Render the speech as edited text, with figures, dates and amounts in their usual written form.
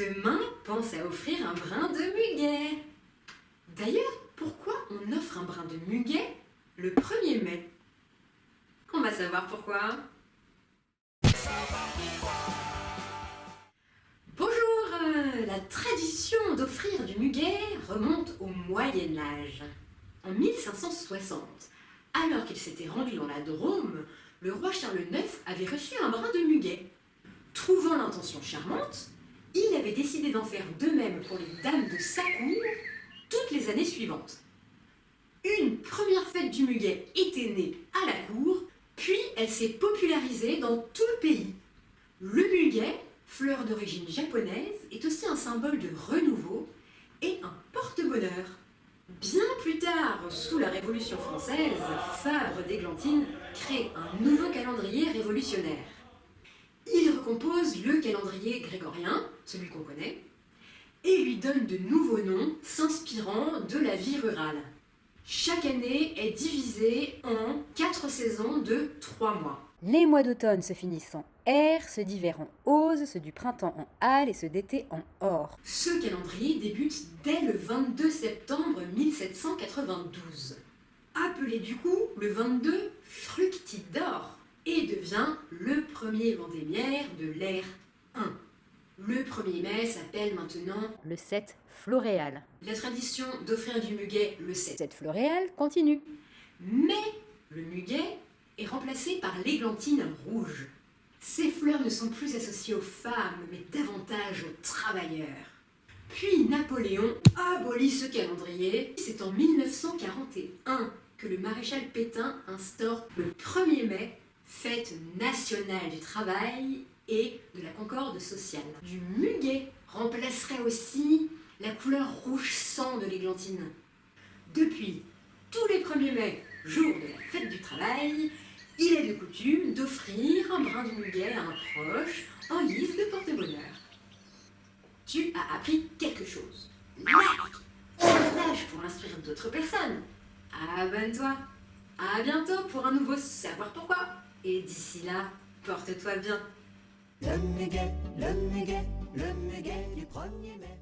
Demain, pense à offrir un brin de muguet. D'ailleurs, pourquoi on offre un brin de muguet le 1er mai? On va savoir pourquoi. Bonjour, la tradition d'offrir du muguet remonte au Moyen-Âge. En 1560, alors qu'il s'était rendu dans la Drôme, le roi Charles IX avait reçu un brin de muguet. Trouvant l'intention charmante, il avait décidé d'en faire de même pour les dames de sa cour toutes les années suivantes. Une première fête du muguet était née à la cour, puis elle s'est popularisée dans tout le pays. Le muguet, fleur d'origine japonaise, est aussi un symbole de renouveau et un porte-bonheur. Bien plus tard, sous la Révolution française, Fabre d'Églantine crée un nouveau calendrier révolutionnaire. Il recompose le calendrier grégorien, celui qu'on connaît, et lui donne de nouveaux noms s'inspirant de la vie rurale. Chaque année est divisée en 4 saisons de 3 mois. Les mois d'automne se finissent en R, ceux d'hiver en ose, ceux du printemps en al et ceux d'été en or. Ce calendrier débute dès le 22 septembre 1792, appelé du coup le 22 Fructidor, et devient le premier vendémiaire de l'ère 1. Le 1er mai s'appelle maintenant Le 7 floréal. la tradition d'offrir du muguet le 7. 7 floréal continue. Mais le muguet est remplacé par l'églantine rouge. Ces fleurs ne sont plus associées aux femmes, mais davantage aux travailleurs. Puis Napoléon abolit ce calendrier. C'est en 1941 que le maréchal Pétain instaure le 1er mai, fête nationale du travail et de la concorde sociale. Du muguet remplacerait aussi la couleur rouge sang de l'églantine. Depuis tous les 1er mai, jour de la fête du travail, il est de coutume d'offrir un brin de muguet à un proche en guise de porte-bonheur. Tu as appris quelque chose. Like, partage pour inspirer d'autres personnes. Abonne-toi. À bientôt pour un nouveau Savoir Pourquoi. Et d'ici là, porte-toi bien. Le muguet du 1er mai.